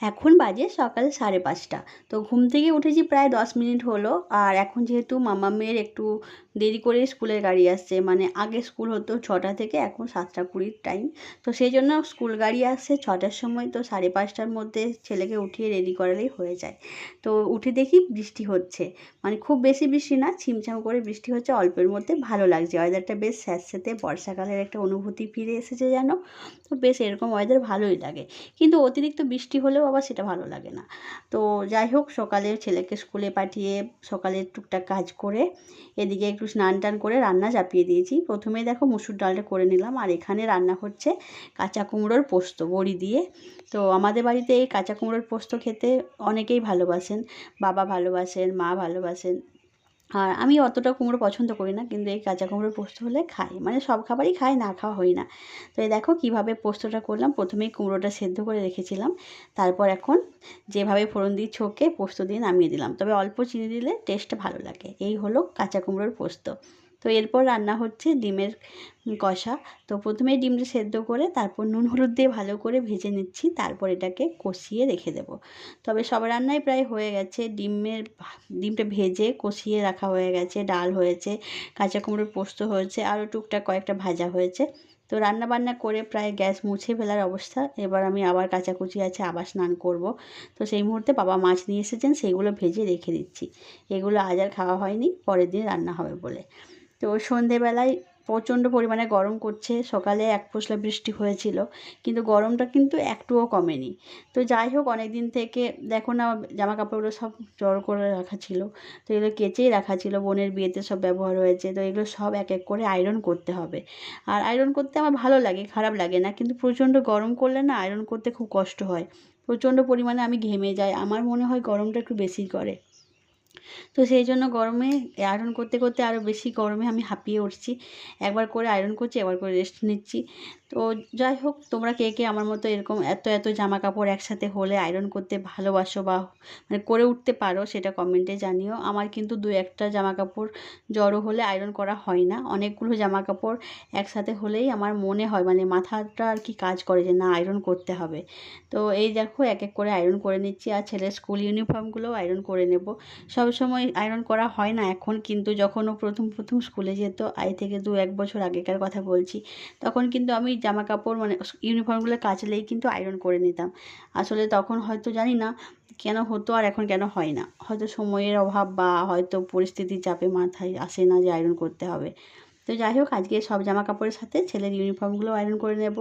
এখন বাজে সকাল 5:30। তো ঘুম থেকে উঠেছি প্রায় 10 মিনিট হলো। আর এখন যেহেতু মামামের একটু দেরি করে স্কুলের গাড়ি আসছে, মানে আগে স্কুল হতো 6টা থেকে, এখন 7:20 টাইম। তো সেই জন্য স্কুল গাড়ি আসছে 6টার সময়। তো 5:30টার মধ্যে ছেলেকে উঠিয়ে রেডি করালেই হয়ে যায়। তো উঠে দেখি বৃষ্টি হচ্ছে, মানে খুব বেশি বৃষ্টি না, ছিমছাম করে বৃষ্টি হচ্ছে অল্পের মধ্যে। ভালো লাগছে, ওয়েদারটা বেশ স্যাঁতস্যাঁতে, বর্ষাকালের একটা অনুভূতি ফিরে এসেছে যেন। তো বেশ এরকম ওয়েদার ভালোই লাগে, কিন্তু অতিরিক্ত বৃষ্টি হলেও আবার সেটা ভালো লাগে না। তো যাই হোক, সকালে ছেলেকে স্কুলে পাঠিয়ে সকালে টুকটাক কাজ করে এদিকে একটু স্নান টান করে রান্না চাপিয়ে দিয়েছি। প্রথমে দেখো মুসুর ডালটা করে নিলাম, আর এখানে রান্না হচ্ছে কাঁচা কুমড়োর পোস্ত বড়ি দিয়ে। তো আমাদের বাড়িতে এই কাঁচা কুমড়োর পোস্ত খেতে অনেকেই ভালোবাসেন, বাবা ভালোবাসেন, মা ভালোবাসেন। আর আমি অতটা কুমড়ো পছন্দ করি না, কিন্তু এই কাঁচা কুমড়োর পোস্ত হলে খাই, মানে সব খাবারই খাই, না খাওয়া হয় না। তো এই দেখো কীভাবে পোস্তটা করলাম। প্রথমেই কুমড়োটা সেদ্ধ করে রেখেছিলাম, তারপর এখন যেভাবে ফোড়ন দিয়ে ছকে পোস্ত দিয়ে নামিয়ে দিলাম, তবে অল্প চিনি দিলে টেস্টটা ভালো লাগে। এই হলো কাঁচা কুমড়োর পোস্ত। তো এরপর রান্না হচ্ছে ডিমের কষা। তো প্রথমেই ডিমটা সেদ্ধ করে তারপর নুন হলুদ দিয়ে ভালো করে ভেজে নিচ্ছি, তারপর এটাকে কষিয়ে রেখে দেবো। তবে সব রান্নাই প্রায় হয়ে গেছে। ডিমটা ভেজে কষিয়ে রাখা হয়ে গেছে, ডাল হয়েছে, কাঁচা কুমড়োর পোস্ত হয়েছে, আরও টুকটাক কয়েকটা ভাজা হয়েছে। তো রান্না বান্না করে প্রায় গ্যাস মুছে ফেলার অবস্থা। এবার আমি আবার কাচাকুচি আছে, আবার স্নান করব। তো সেই মুহূর্তে বাবা মাছ নিয়ে এসেছেন, সেইগুলো ভেজে রেখে দিচ্ছি। এগুলো আজ আর খাওয়া হয়নি, পরের দিন রান্না হবে বলে। তো সন্ধেবেলায় প্রচণ্ড পরিমাণে গরম করছে। সকালে এক পশলা বৃষ্টি হয়েছিল, কিন্তু গরমটা কিন্তু একটুও কমেনি। তো যাই হোক, অনেক দিন থেকে দেখো না, জামা কাপড়গুলো সব জড়ো করে রাখা ছিল। তো এগুলো কেচেই রাখা ছিল, বোনের বিয়েতে সব ব্যবহার হয়েছে। তো এগুলো সব এক এক করে আয়রন করতে হবে। আর আয়রন করতে আমার ভালো লাগে, খারাপ লাগে না, কিন্তু প্রচণ্ড গরম করলে না আয়রন করতে খুব কষ্ট হয়। প্রচণ্ড পরিমাণে আমি ঘেমে যাই, আমার মনে হয় গরমটা একটু বেশি করে। তো সেই জন্য গরমে আয়রন করতে করতে আরও বেশি গরমে আমি হাঁপিয়ে উঠছি। একবার করে আয়রন করছি, একবার করে রেস্ট নিচ্ছি। তো যাই হোক, তোমরা কে কে আমার মতো এরকম এত এত জামা কাপড় একসাথে হলে আয়রন করতে ভালোবাসো, বা মানে করে উঠতে পারো, সেটা কমেন্টে জানিও। আমার কিন্তু দু একটা জামা কাপড় জড়ো হলে আয়রন করা হয় না, অনেকগুলো জামা কাপড় একসাথে হলেই আমার মনে হয়, মানে মাথাটা আর কি কাজ করে যে না, আয়রন করতে হবে। তো এই দেখো এক এক করে আয়রন করে নিচ্ছি, আর ছেলের স্কুল ইউনিফর্মগুলোও আয়রন করে নেব। সবসময় আয়রন করা হয় না এখন, কিন্তু যখন ও প্রথম প্রথম স্কুলে যেত, আজ থেকে 2-1 বছর আগেকার কথা বলছি, তখন কিন্তু আমি জামা কাপড় মানে ইউনিফর্মগুলো কাচলেই কিন্তু আয়রন করে নিতাম। আসলে তখন হয়তো জানি না কেন হতো, আর এখন কেন হয় না, হয়তো সময়ের অভাব বা হয়তো পরিস্থিতির চাপে মাথায় আসে না যে আয়রন করতে হবে। তো যাই হোক, আজকে সব জামা কাপড়ের সাথে ছেলের ইউনিফর্মগুলো আয়রন করে নেব।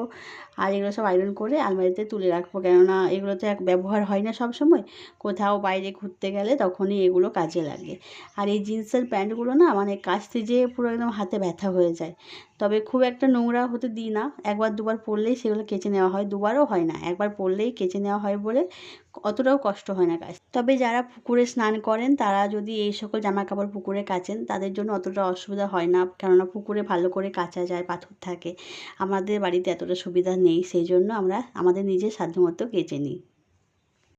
আর এগুলো সব আয়রন করে আলমারিতে তুলে রাখবো, কেননা এগুলো তো ব্যবহার হয় না সব সময়। কোথাও বাইরে ঘুরতে গেলে তখনই এগুলো কাজে লাগে। আর এই জিন্সের প্যান্টগুলো না, মানে কাচতে যেয়ে পুরো একদম হাতে ব্যথা হয়ে যায়। তবে খুব একটা নোংরা হতে দিই না, একবার দুবার পরলেই সেগুলো কেচে নেওয়া হয়, দুবারও হয় না, একবার পরলেই কেচে নেওয়া হয় বলে অতটাও কষ্ট হয় না কাজ। তবে যারা পুকুরে স্নান করেন, তারা যদি এই সকল জামা কাপড় পুকুরে কাচেন, তাদের জন্য অতটা অসুবিধা হয় না, কেননা পুকুরে ভালো করে কাচা যায়, পাথর থাকে। আমাদের বাড়িতে এতটা সুবিধা নেই, সেই জন্য আমরা আমাদের নিজের সাধ্যমতো কেচে নিই।